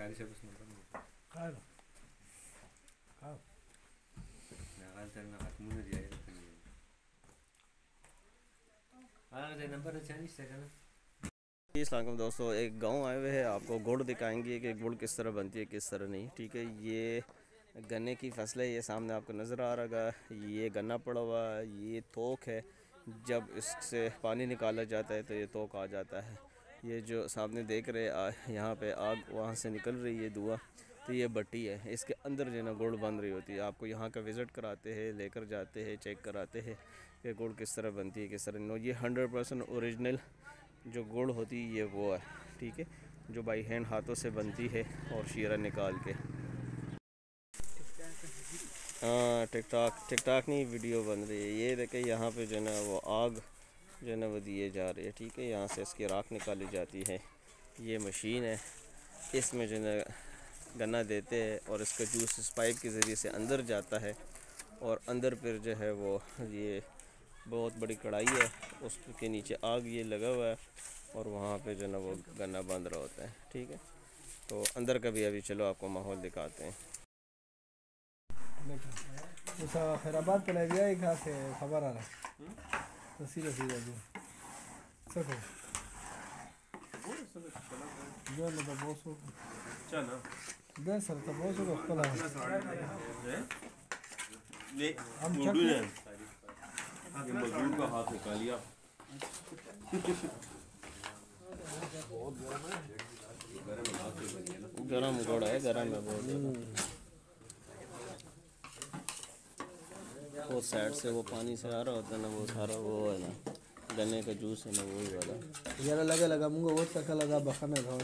Claro. अस्सलाम दोस्तों, एक गांव आए हुए हैं, आपको गुड़ दिखाएंगे कि गुड़ किस तरह बनती है किस तरह नहीं। ठीक है, ये गन्ने की फसल है, ये सामने आपको नज़र आ रहा है। ये गन्ना पड़ा हुआ है, ये थोक है। जब इससे पानी निकाला जाता है तो ये थोक आ जाता है। ये जो सामने देख रहे यहाँ पे आग वहाँ से निकल रही है धुआं, तो ये भट्टी है, इसके अंदर जो है ना गुड़ बन रही होती है। आपको यहाँ का विज़िट कराते हैं, लेकर जाते हैं, चेक कराते हैं कि गुड़ किस तरह बनती है किस तरह नहीं। ये 100% ओरिजिनल जो गुड़ होती है ये वो है। ठीक है, जो बाई हैंड हाथों से बनती है और शीरा निकाल के। हाँ, टिकटॉक नहीं, वीडियो बन रही है। ये देखे यहाँ पे जो है ना वो आग जो है ना वो दिए जा रही है। ठीक है, यहाँ से इसकी राख निकाली जाती है। ये मशीन है, इसमें जो है ना गन्ना देते हैं और इसका जूस इस पाइप के ज़रिए से अंदर जाता है और अंदर फिर जो है वो ये बहुत बड़ी कढ़ाई है, उसके नीचे आग ये लगा हुआ है और वहाँ पे जो है ना वो गन्ना बंद रहा होता है। ठीक है, तो अंदर का भी अभी चलो आपको माहौल दिखाते हैं। खैराबाद चला गया एक हाथ से खबर आ रहा तो सीधा सीधा जो लगा बहुत सो चलो दे सर तो बहुत सो खोला हम चक्कर ये मजदूर का हाथ निकालिया। गरम गुड़ है, गरम है बहुत ज़्यादा। वो साइड से वो पानी से आ रहा होता है ना, वो सारा वो है ना गन्ने का जूस है ना, वही वाला यार लगा मुझे बहुत तक लगा बखना था।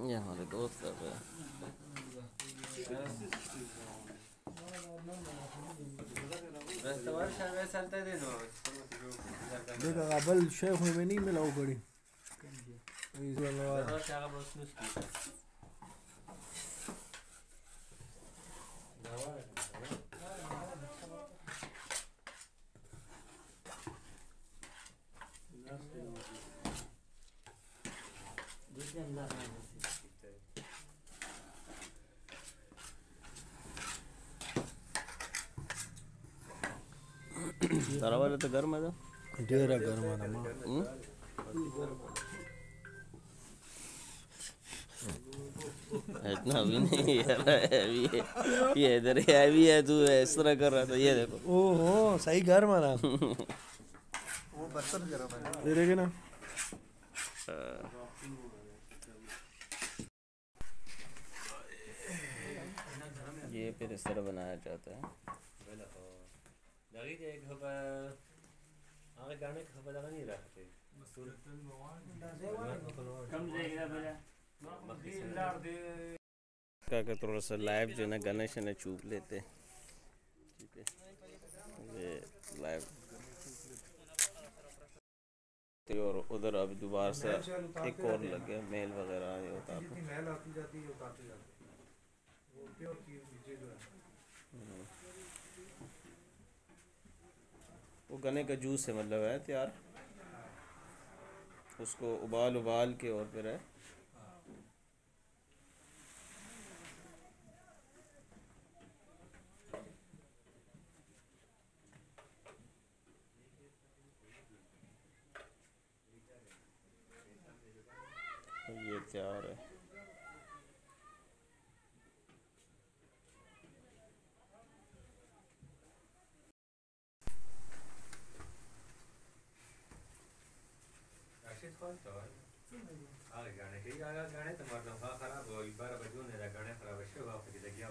ये हमारे दोस्त कर रहे हैं। देखा काबल शेख में नहीं मिला वो बड़ी तारा वाला तो गर्म है, डेरा गर्म है ना इतना भी नहीं यार, हैवी है ये, इधर हैवी है, तू इस तरह कर रहा था। ये देखो, ओहो सही गर्म है ना वो बर्तन गर्म है, दे देगे ना। ये फिर इस तरह बनाया जाता है। थोड़ा सा लाइव जो है ना गणेश ने चूप लेते। ठीक है, ये लाइव और उधर अब दोबारा से एक और लग गया मेल वगैरह ये होता है। वो गन्ने का जूस है, मतलब है तैयार, उसको उबाल के और फिर है ये तैयार है। गाने तो मरना खराब हो 12 बजे ने गाने खराब है वापस लग गया।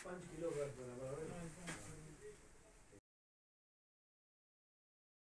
$5 किलो